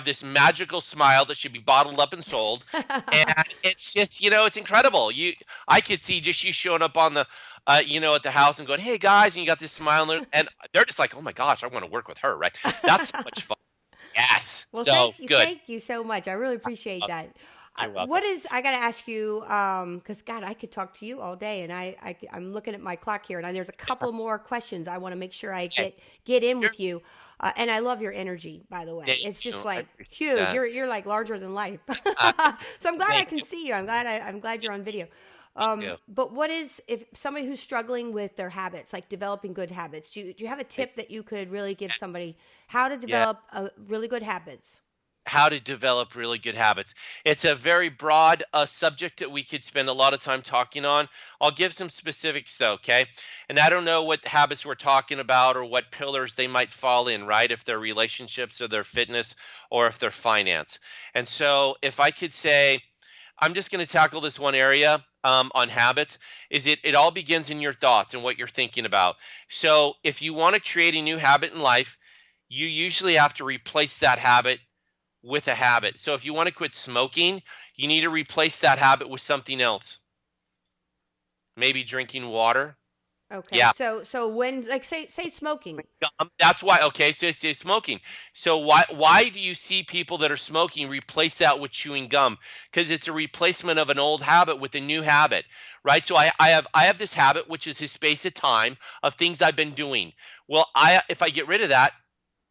this magical smile that should be bottled up and sold, and it's just it's incredible. I could see just you showing up on the at the house and going, "Hey guys," and you got this smile, and they're just like, "Oh my gosh, I want to work with her." Right? That's so much fun. Yes. Well, So good. thank you so much. I really appreciate that. You're welcome. What is I got to ask you? Because God, I could talk to you all day, and I'm looking at my clock here, and there's a couple more questions I want to make sure I Okay. get in Sure. with you. And I love your energy, by the way. Thank It's you. just I like appreciate huge. that. You're like larger than life. Uh, So I'm glad I Thank can you. see you. I'm glad you're on video. Me too. But what is if somebody who's struggling with their habits, like developing good habits? Do you have a tip that you could really give somebody how to Yeah. develop really good habits? How to develop really good habits. It's a very broad subject that we could spend a lot of time talking on. I'll give some specifics though, okay? And I don't know what habits we're talking about or what pillars they might fall in, right? If they're relationships or their fitness or if they're finance. And so if I could say, I'm just going to tackle this one area on habits, is it all begins in your thoughts and what you're thinking about. So if you want to create a new habit in life, you usually have to replace that habit with a habit. So if you want to quit smoking, you need to replace that habit with something else. Maybe drinking water, Okay. Yeah. So when, like, say smoking. That's why. Okay, so it's smoking. So why do you see people that are smoking replace that with chewing gum? Because it's a replacement of an old habit with a new habit, right? So I have this habit, which is a space of time of things I've been doing. Well, I if I get rid of that,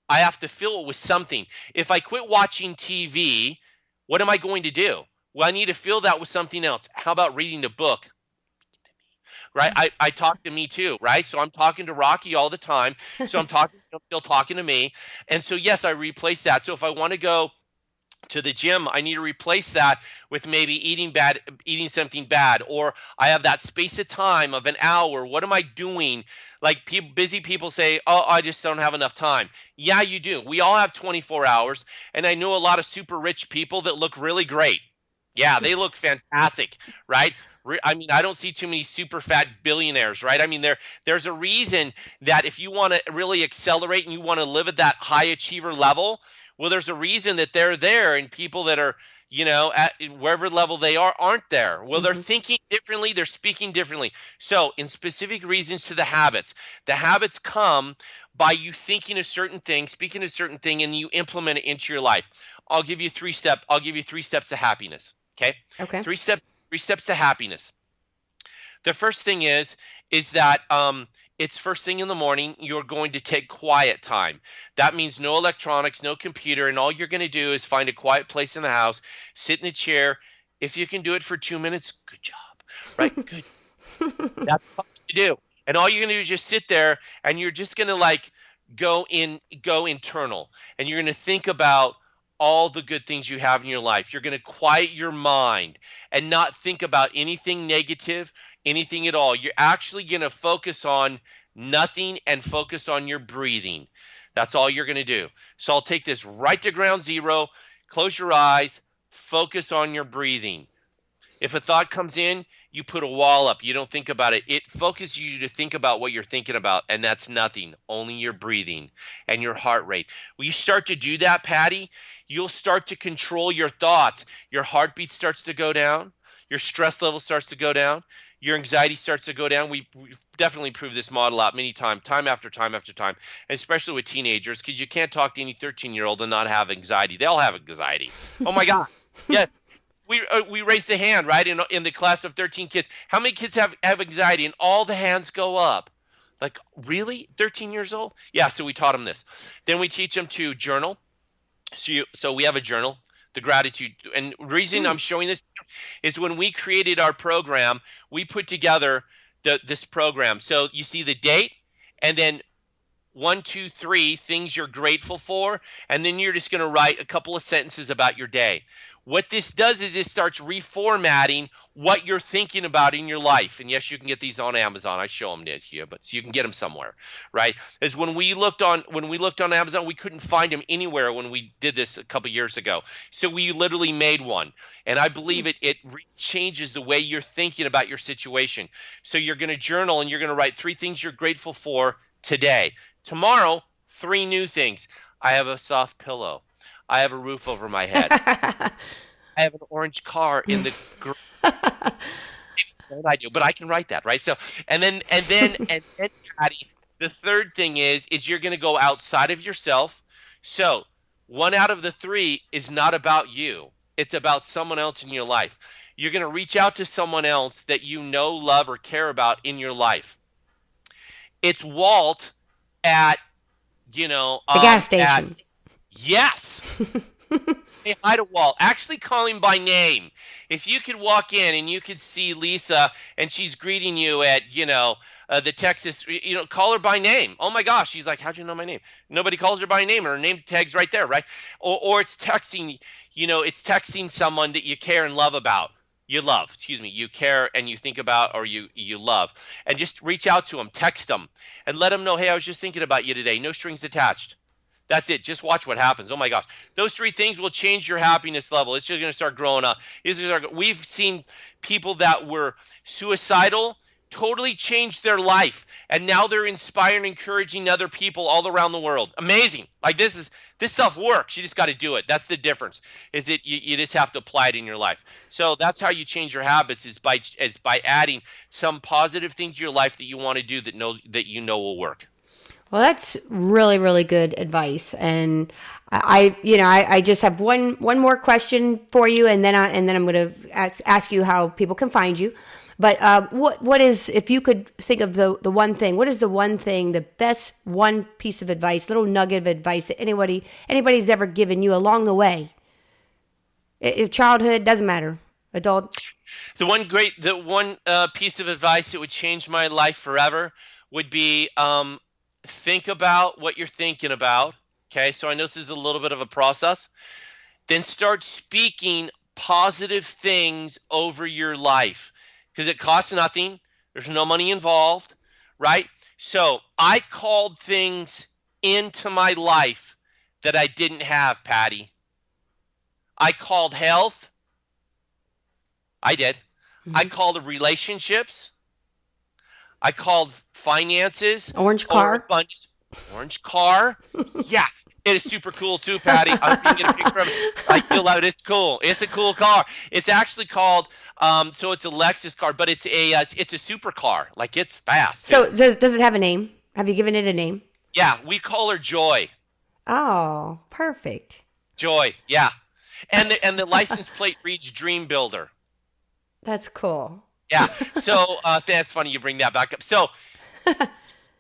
I have to fill it with something. If I quit watching TV, what am I going to do? Well, I need to fill that with something else. How about reading a book? Right? I talk to me too, right? So I'm talking to Rocky all the time. So I'm still talking to me. And so yes, I replace that. So if I want to go to the gym, I need to replace that with maybe eating something bad, or I have that space of time of an hour. What am I doing? Like busy people say, "Oh, I just don't have enough time." Yeah, you do. We all have 24 hours, and I know a lot of super rich people that look really great. Yeah, they look fantastic, right? I mean, I don't see too many super fat billionaires, right? I mean, there's a reason that if you want to really accelerate and you want to live at that high achiever level, well, there's a reason that they're there, and people that are, at wherever level they are aren't there. Well, they're Hmm. thinking differently, they're speaking differently. So, in specific reasons to the habits come by you thinking a certain thing, speaking a certain thing, and you implement it into your life. I'll give you three steps to happiness. Okay? Okay. Three steps, three steps to happiness. The first thing is that it's first thing in the morning. You're going to take quiet time. That means no electronics, no computer, and all you're going to do is find a quiet place in the house, sit in a chair. If you can do it for 2 minutes, good job, right? Good. That's what you do. And all you're going to do is just sit there, and you're just going to like go internal, and you're going to think about all the good things you have in your life. You're going to quiet your mind and not think about anything negative, anything at all. You're actually going to focus on nothing and focus on your breathing. That's all you're going to do. So I'll take this right to ground zero. Close your eyes, focus on your breathing. If a thought comes in, you put a wall up. You don't think about it. It focuses you to think about what you're thinking about, and that's nothing, only your breathing and your heart rate. When you start to do that, Patti, you'll start to control your thoughts. Your heartbeat starts to go down. Your stress level starts to go down. Your anxiety starts to go down. We've definitely proved this model out many times, time after time after time, especially with teenagers, because you can't talk to any 13-year-old and not have anxiety. They all have anxiety. Oh, my God. Yeah. We raised the hand, right, in the class of 13 kids. How many kids have anxiety? And all the hands go up. Like, really? 13 years old? Yeah, so we taught them this. Then we teach them to journal. So we have a journal, the gratitude. And the reason I'm showing this is when we created our program, we put together this program. So you see the date, and then 1, 2, 3 things you're grateful for, and then you're just going to write a couple of sentences about your day. What this does is it starts reformatting what you're thinking about in your life. And yes, you can get these on Amazon. I show them to you, but so you can get them somewhere, right? As when we looked on Amazon, we couldn't find them anywhere when we did this a couple years ago. So we literally made one, and I believe it changes the way you're thinking about your situation. So you're going to journal, and you're going to write 3 things you're grateful for today. Tomorrow, 3 new things. I have a soft pillow. I have a roof over my head. I have an orange car in the I do, but I can write that, right? So, and then, Patty, the third thing is you're going to go outside of yourself. So, 1 out of the 3 is not about you. It's about someone else in your life. You're going to reach out to someone else that you know, love, or care about in your life. It's Walt at, The gas station. Yes. Say hi to Walt. Actually call him by name. If you could walk in and you could see Lisa and she's greeting you at, the Texas, call her by name. Oh my gosh. She's like, how'd you know my name? Nobody calls her by name, and her name tag's right there, right? Or it's texting, it's texting someone that you care and love about. You care and you think about, or you love, and just reach out to them, text them, and let them know, hey, I was just thinking about you today. No strings attached. That's it. Just watch what happens. Oh my gosh. Those 3 things will change your happiness level. It's just going to start growing up. We've seen people that were suicidal totally changed their life, and now they're inspiring, encouraging other people all around the world. Amazing. Like this stuff works. You just got to do it. That's the difference. Is that you just have to apply it in your life. So that's how you change your habits, is by adding some positive thing to your life that you want to do that you know will work. Well, that's really, really good advice. And I just have one more question for you, and then I'm going to ask you how people can find you. But what is, if you could think of the one thing, what is the one thing, the best one piece of advice, little nugget of advice that anybody's ever given you along the way? If childhood, doesn't matter, adult. The one piece of advice that would change my life forever would be, think about what you're thinking about. Okay, so I know this is a little bit of a process. Then start speaking positive things over your life, because it costs nothing. There's no money involved, right? So I called things into my life that I didn't have, Patti. I called health. I did. I Mm-hmm. called relationships. I called finances Orange or car. abundance. Orange car. Yeah, it is super cool too, Patti. I'm going to get a picture of it. I feel like it's cool. It's a cool car. It's actually called, so it's a Lexus car, but it's a super car. Like, it's fast too. So does it have a name? Have you given it a name? Yeah, we call her Joy. Oh, perfect. Joy. Yeah, and the license plate reads Dream Builder. That's cool. Yeah. So that's funny you bring that back up. So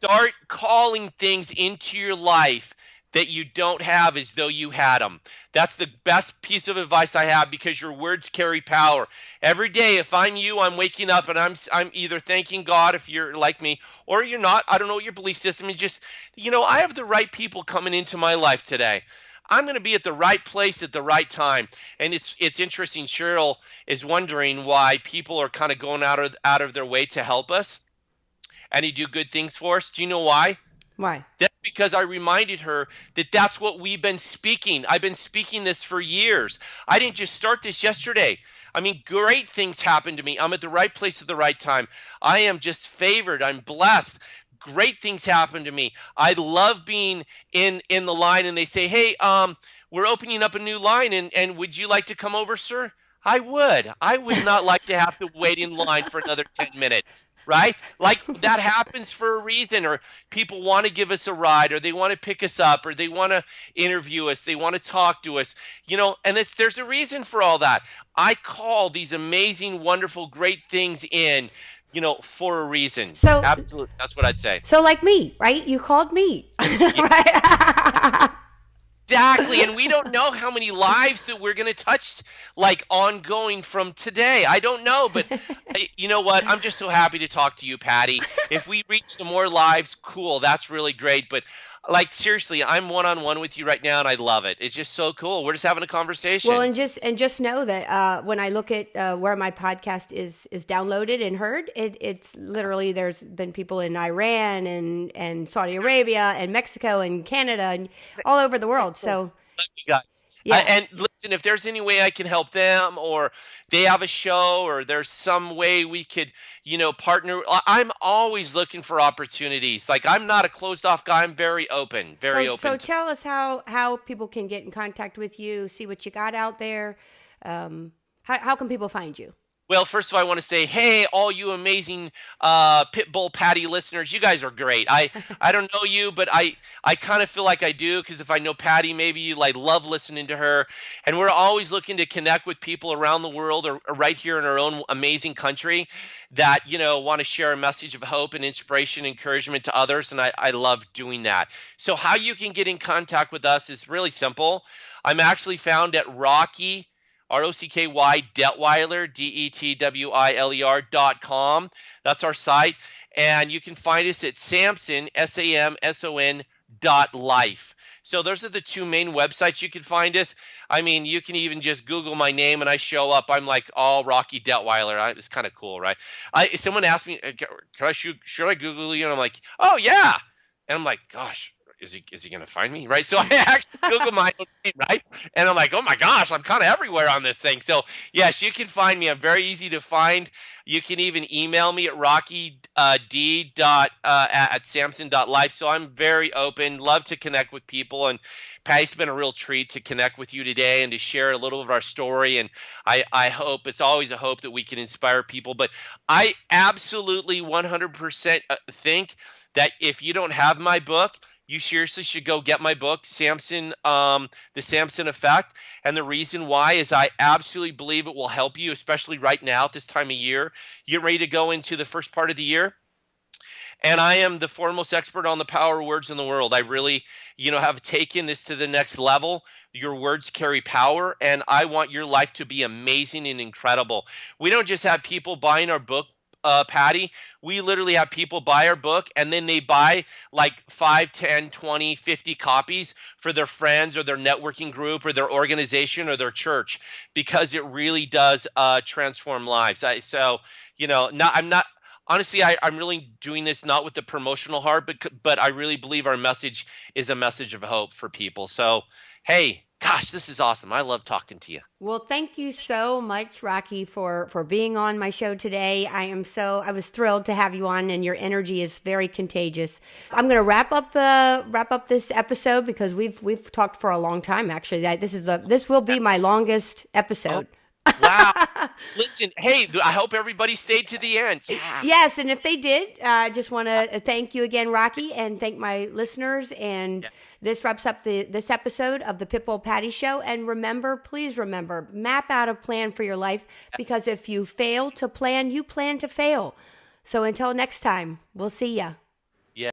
start calling things into your life that you don't have as though you had them. That's the best piece of advice I have, because your words carry power. Every day, if I'm you, I'm waking up and I'm either thanking God, if you're like me, or you're not. I don't know what your belief system is. Just, I have the right people coming into my life today. I'm going to be at the right place at the right time. And it's interesting. Cheryl is wondering why people are kind of going out of their way to help us and to do good things for us. Do you know why? Why? That's because I reminded her that that's what we've been speaking. I've been speaking this for years. I didn't just start this yesterday. I mean, great things happen to me. I'm at the right place at the right time. I am just favored. I'm blessed. Great things happen to me. I love being in the line and they say, "Hey, we're opening up a new line, and would you like to come over, sir?" I would. I would not like to have to wait in line for another 10 minutes. Right? Like, that happens for a reason. Or people want to give us a ride, or they want to pick us up, or they want to interview us, they want to talk to us, and there's a reason for all that. I call these amazing, wonderful, great things in, for a reason. So Absolutely. That's what I'd say. so like me, right? You called me, Yeah, right? exactly. And we don't know how many lives that we're going to touch, like, ongoing from today. I don't know, but you know what? I'm just so happy to talk to you, Patti. If we reach some more lives, cool. That's really great. But, like, seriously, I'm one-on-one with you right now, and I love it. It's just so cool. We're just having a Well, conversation. and just know that when I look at where my podcast is downloaded and heard, it's literally, there's been people in Iran and Saudi Arabia and Mexico and Canada and all over the world. So Love you guys. yeah. And listen, if there's any way I can help them, or they have a show, or there's some way we could, partner, I'm always looking for opportunities. Like, I'm not a closed off guy. I'm very open, very So open. tell us how people can get in contact with you, see what you got out there. How can people find you? Well, first of all, I want to say, hey, all you amazing Pitbull Patti listeners, you guys are great. I don't know you, but I kind of feel like I do, because if I know Patti, maybe you like love listening to her. And we're always looking to connect with people around the world, or right here in our own amazing country, that want to share a message of hope and inspiration, encouragement to others. And I love doing that. So how you can get in contact with us is really simple. I'm actually found at Rocky Detwiler, DETWILER.com. That's our site. And you can find us at Samson, SAMSON .life. So those are the two main websites you can find us. I mean, you can even just Google my name and I show up. I'm like all Rocky Detwiler. It's kind of cool, right? Someone asked me, should I Google you? And I'm like, oh, yeah. And I'm like, gosh, is he going to find me? Right. So I actually Google my own name, right? And I'm like, oh my gosh, I'm kind of everywhere on this thing. So yes, you can find me. I'm very easy to find. You can even email me at rockyd at samson.life. So I'm very open, love to connect with people. And Patty, it's been a real treat to connect with you today and to share a little of our story. And I hope, it's always a hope that we can inspire people. But I absolutely 100% think that if you don't have my book, you seriously should go get my book, Samson, The Samson Effect. And the reason why is I absolutely believe it will help you, especially right now at this time of year. You get ready to go into the first part of the year. And I am the foremost expert on the power of words in the world. I really, have taken this to the next level. Your words carry power, and I want your life to be amazing and incredible. We don't just have people buying our book, Patty. We literally have people buy our book, and then they buy like 5, 10, 20, 50 copies for their friends or their networking group or their organization or their church, because it really does transform lives. I'm not. Honestly, I'm really doing this not with the promotional heart, but I really believe our message is a message of hope for people. So, hey, gosh, this is awesome. I love talking to you. Well, thank you so much, Rocky, for being on my show today. I was thrilled to have you on, and your energy is very contagious. I'm going to wrap up this episode because we've talked for a long time. Actually, this will be my longest episode. Wow. Listen, hey, I hope everybody stayed to the end. Yeah. Yes, and if they did, I just want to thank you again, Rocky, and thank my listeners. And this wraps up this episode of the Pitbull Patti Show. And please remember, map out a plan for your life, because if you fail to plan, you plan to fail. So until next time, we'll see ya.